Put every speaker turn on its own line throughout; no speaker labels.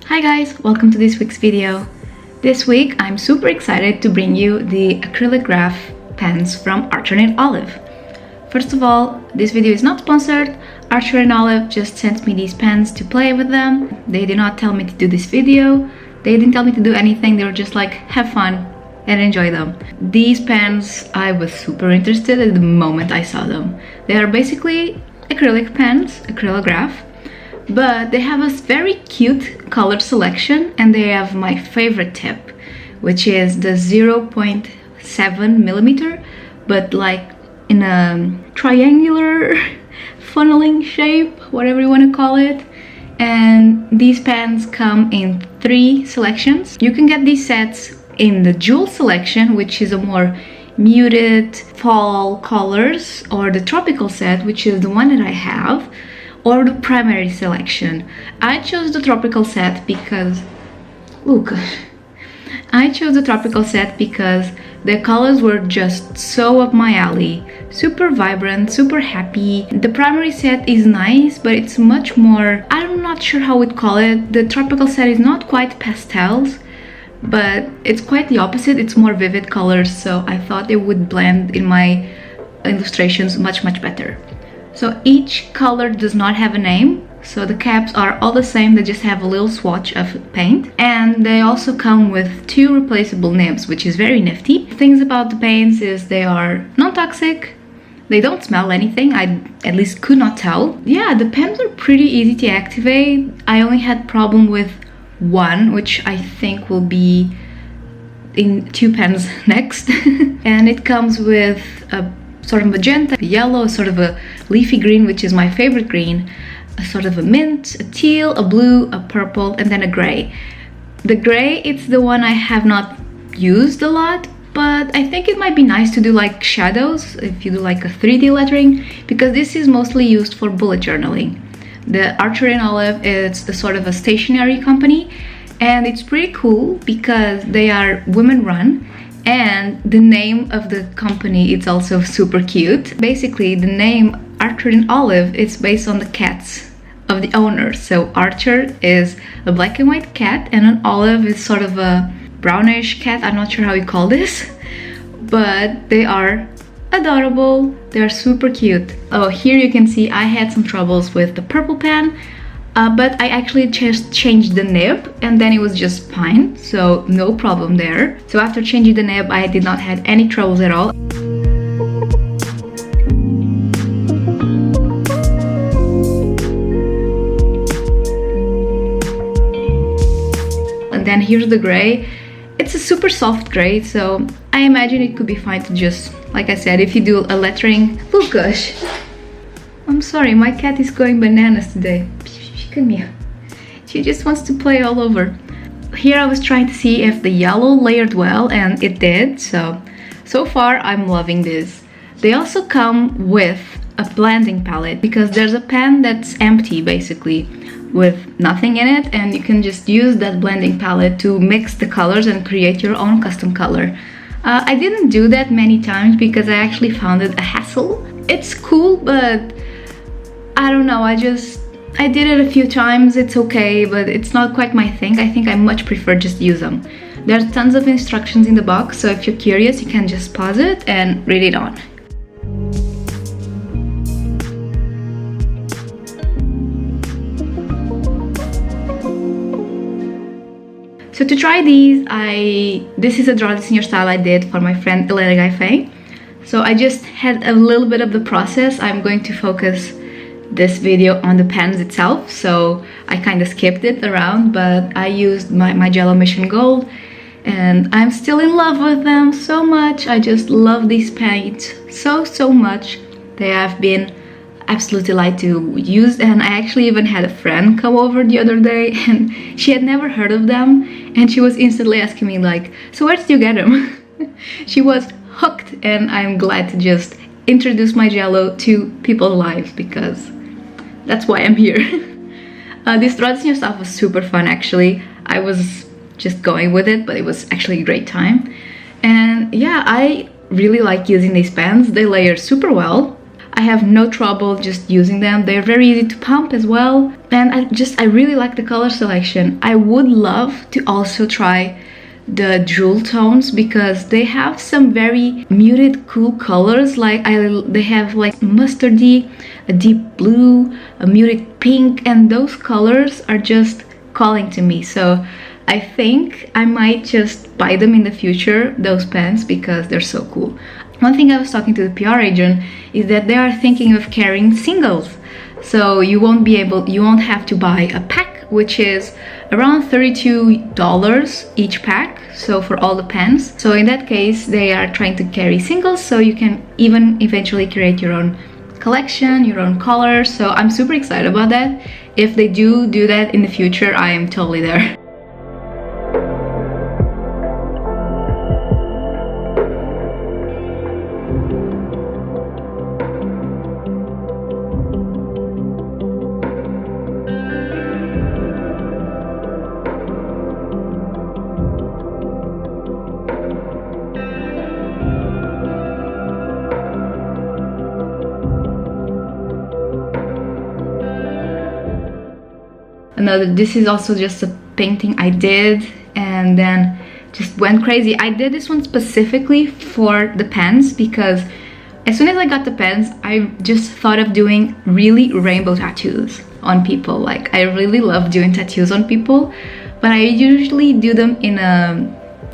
Hi guys, welcome to this week's video. This week I'm super excited to bring you the Acrylograph pens from Archer and Olive. First of all, this video is not sponsored. Archer and Olive just sent me these pens to play with them. They did not tell me to do this video. They didn't tell me to do anything. They were just like, have fun and enjoy them. These pens, I was super interested at the moment I saw them. They are basically acrylic pens, Acrylograph, but they have a very cute color selection, and they have my favorite tip, which is the 0.7 millimeter, but like in a triangular funneling shape, whatever you want to call it. And these pens come in 3 selections. You can get these sets in the jewel selection, which is a more muted fall colors, or the tropical set, which is the one that I have, or the primary selection. I chose the tropical set because the colors were just so up my alley. Super vibrant, super happy. The primary set is nice, but it's much more, I'm not sure how we'd call it. The tropical set is not quite pastels, but it's quite the opposite. It's more vivid colors, so I thought it would blend in my illustrations much better. So each color does not have a name, so the caps are all the same. They just have a little swatch of paint, and they also come with 2 replaceable nibs, which is very nifty. Things about the paints is they are non-toxic. They don't smell anything. I at least could not tell. Yeah, the pens are pretty easy to activate. I only had problem with one, which I think will be in 2 pens next. And it comes with a sort of magenta, yellow, sort of a leafy green, which is my favorite green, a sort of a mint, a teal, a blue, a purple, and then a gray. The gray, it's the one I have not used a lot, but I think it might be nice to do like shadows if you do like a 3D lettering, because this is mostly used for bullet journaling. The Archer and Olive is a sort of a stationery company, and it's pretty cool because they are women run, and the name of the company is also super cute. Basically, the name Archer and Olive is based on the cats of the owners. So Archer is a black and white cat, and an olive is sort of a brownish cat. I'm not sure how you call this, but they are adorable. They're super cute. Oh, here you can see I had some troubles with the purple pen, but I actually just changed the nib, and then it was just fine, so no problem there. So after changing the nib, I did not have any troubles at all. And then here's the gray. It's a super soft gray, so I imagine it could be fine to just, like I said, if you do a lettering. Oh gosh, I'm sorry, my cat is going bananas today. Come here. She just wants to play all over. Here I was trying to see if the yellow layered well, and it did, so far I'm loving this. They also come with a blending palette, because there's a pen that's empty basically with nothing in it, and you can just use that blending palette to mix the colors and create your own custom color. I didn't do that many times because I actually found it a hassle. It's cool, but I don't know, I did it a few times. It's okay, but it's not quite my thing. I think I much prefer just use them. There's tons of instructions in the box, so if you're curious, you can just pause it and read it on. So to try these, this is a Draw This in Your Style I did for my friend Elena Guy. So I just had a little bit of the process. I'm going to focus this video on the pens itself, so I kind of skipped it around, but I used my Jello Mission Gold, and I'm still in love with them so much. I just love these paints so much. They have been absolutely light to use, and I actually even had a friend come over the other day, and she had never heard of them, and she was instantly asking me like, so where did you get them? She was hooked, and I'm glad to just introduce my Jello to people's lives, because that's why I'm here. This Draw This in Your Style was super fun actually. I was just going with it, but it was actually a great time. And yeah, I really like using these pens. They layer super well. I have no trouble just using them. They're very easy to pump as well. And I really like the color selection. I would love to also try the jewel tones because they have some very muted cool colors. Like they have like mustardy, a deep blue, a muted pink, and those colors are just calling to me. So I think I might just buy them in the future, those pens, because they're so cool. One thing I was talking to the PR agent is that they are thinking of carrying singles. So you won't have to buy a pack, which is around $32 each pack, so for all the pens. So in that case, they are trying to carry singles, so you can even eventually create your own collection, your own colors. So I'm super excited about that. If they do that in the future, I am totally there. This is also just a painting I did and then just went crazy. I did this one specifically for the pens because as soon as I got the pens, I just thought of doing really rainbow tattoos on people. Like, I really love doing tattoos on people, but I usually do them in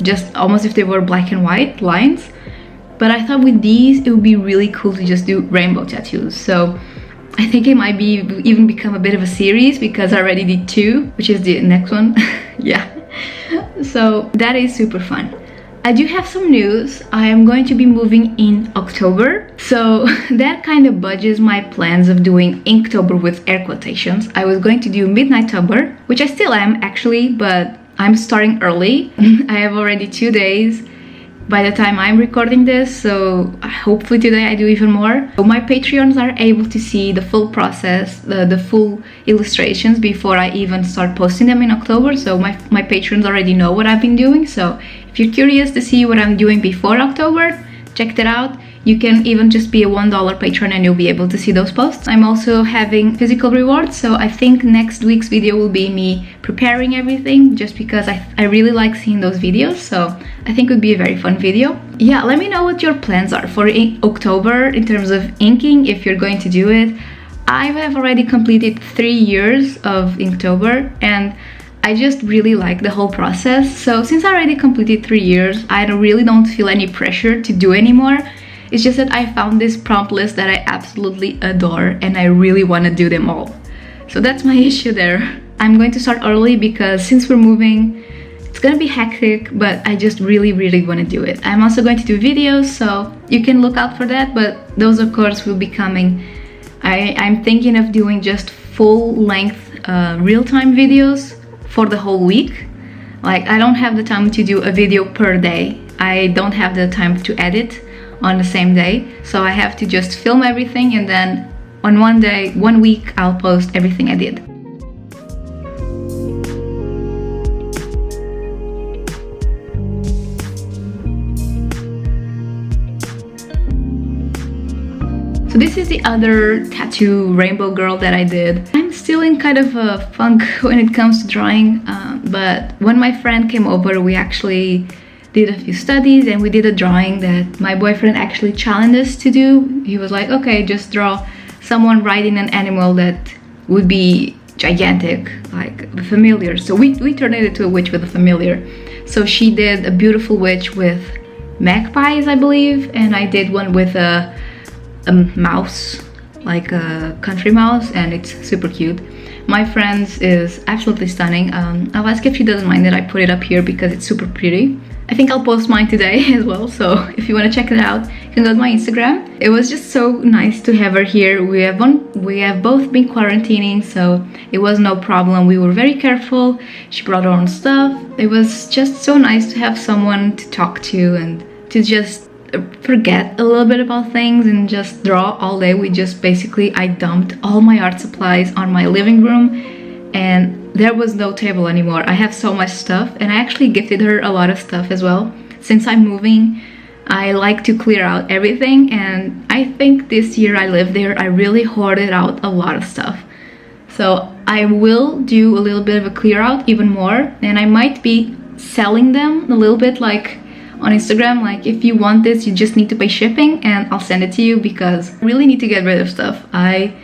just almost if they were black and white lines. But I thought with these, it would be really cool to just do rainbow tattoos. So I think it might be even become a bit of a series because I already did 2, which is the next one. Yeah, so that is super fun. I do have some news. I am going to be moving in October, so that kind of budges my plans of doing Inktober with air quotations. I was going to do Midnight-tober, which I still am actually, but I'm starting early. I have already 2 days by the time I'm recording this, so hopefully today I do even more. So my Patreons are able to see the full process, the full illustrations before I even start posting them in October. So my patrons already know what I've been doing. So if you're curious to see what I'm doing before October, check that out. You can even just be a $1 patron and you'll be able to see those posts. I'm also having physical rewards, so I think next week's video will be me preparing everything just because I really like seeing those videos, so I think it would be a very fun video. Yeah, let me know what your plans are for October in terms of inking, if you're going to do it. I have already completed 3 years of Inktober and I just really like the whole process. So since I already completed 3 years, I really don't feel any pressure to do anymore. It's just that I found this prompt list that I absolutely adore and I really want to do them all. So that's my issue there. I'm going to start early because since we're moving, it's gonna be hectic, but I just really want to do it. I'm also going to do videos, so you can look out for that, but those of course will be coming. I'm thinking of doing just full-length real-time videos for the whole week. Like, I don't have the time to do a video per day. I don't have the time to edit on the same day, so I have to just film everything and then on one week I'll post everything I did. So this is the other tattoo rainbow girl that I did. I'm still in kind of a funk when it comes to drawing, but when my friend came over, we actually did a few studies and we did a drawing that my boyfriend actually challenged us to do. He was like, okay, just draw someone riding an animal that would be gigantic, like the familiar. So we turned it into a witch with a familiar. So she did a beautiful witch with magpies, I believe, and I did one with a mouse, like a country mouse, and it's super cute. My friend's is absolutely stunning. I'll ask if she doesn't mind that I put it up here because it's super pretty. I think I'll post mine today as well, so if you want to check it out, you can go to my Instagram. It was just so nice to have her here. We have both been quarantining, so it was no problem. We were very careful. She brought her own stuff. It was just so nice to have someone to talk to and to just forget a little bit about things and just draw all day. I dumped all my art supplies on my living room and there was no table anymore. I have so much stuff and I actually gifted her a lot of stuff as well. Since I'm moving, I like to clear out everything, and I think this year I lived there, I really hoarded out a lot of stuff. So I will do a little bit of a clear out even more, and I might be selling them a little bit, like on Instagram, like if you want this, you just need to pay shipping and I'll send it to you, because I really need to get rid of stuff. I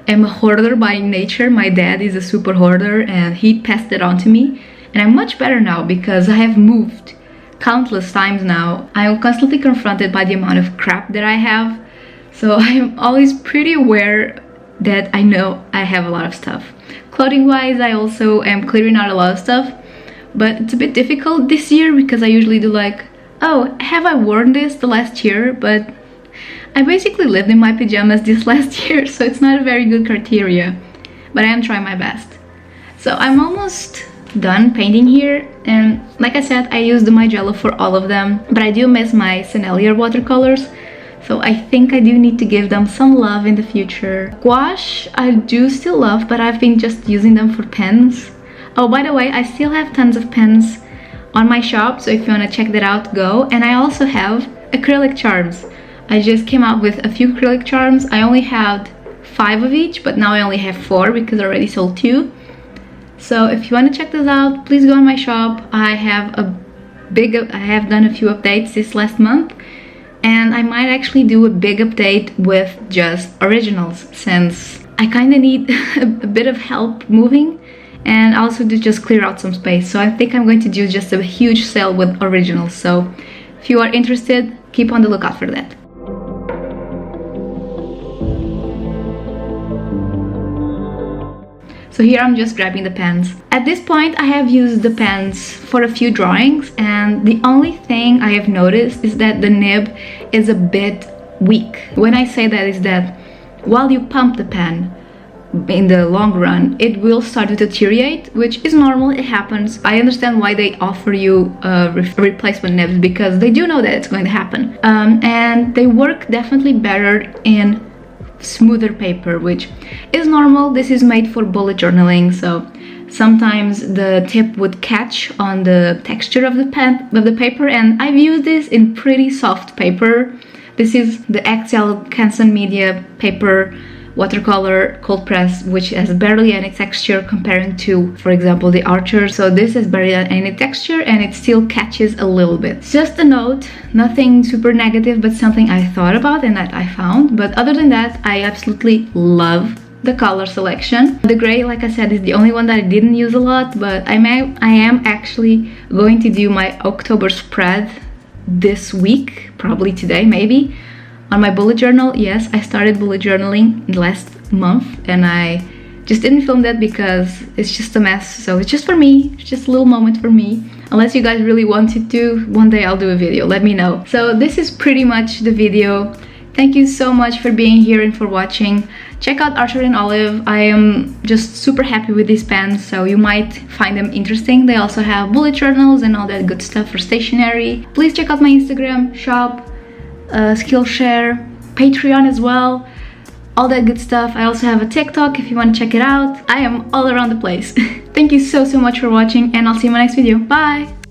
am a hoarder by nature. My dad is a super hoarder and he passed it on to me, and I'm much better now because I have moved countless times now. I am constantly confronted by the amount of crap that I have, so I'm always pretty aware that I know I have a lot of stuff. Clothing wise, I also am clearing out a lot of stuff, but it's a bit difficult this year because I usually do like, oh, have I worn this the last year? But I basically lived in my pajamas this last year, so it's not a very good criteria, but I am trying my best. So I'm almost done painting here, and like I said, I used my Jello for all of them, but I do miss my Sennelier watercolors, so I think I do need to give them some love in the future. Gouache I do still love, but I've been just using them for pens. Oh, by the way, I still have tons of pens on my shop, so if you want to check that out, go. And I also have acrylic charms. I just came out with a few acrylic charms. I only had 5 of each, but now I only have 4 because I already sold 2. So if you want to check this out, please go on my shop. I have done a few updates this last month, and I might actually do a big update with just originals, since I kind of need a bit of help moving, and also to just clear out some space. So I think I'm going to do just a huge sale with originals. So if you are interested, keep on the lookout for that. So here I'm just grabbing the pens. At this point I have used the pens for a few drawings, and the only thing I have noticed is that the nib is a bit weak. When I say that is that while you pump the pen, in the long run it will start to deteriorate, which is normal, it happens. I understand why they offer you replacement nibs, because they do know that it's going to happen, and they work definitely better in smoother paper, which is normal. This is made for bullet journaling, so sometimes the tip would catch on the texture of the paper, and I've used this in pretty soft paper. This is the XL Canson Media paper watercolor cold press, which has barely any texture comparing to, for example, the Archer. So this has barely any texture and it still catches a little bit. Just a note, nothing super negative, but something I thought about and that I found. But other than that, I absolutely love the color selection. The gray, like I said, is the only one that I didn't use a lot, but I am actually going to do my October spread this week, probably today maybe, on my bullet journal. Yes, I started bullet journaling last month and I just didn't film that because it's just a mess. So it's just for me, it's just a little moment for me. Unless you guys really wanted to, one day I'll do a video, let me know. So this is pretty much the video. Thank you so much for being here and for watching. Check out Archer and Olive. I am just super happy with these pens, so you might find them interesting. They also have bullet journals and all that good stuff for stationery. Please check out my Instagram, shop, Skillshare, Patreon as well, all that good stuff. I also have a TikTok if you want to check it out. I am all around the place. Thank you so much for watching, and I'll see you in my next video. Bye!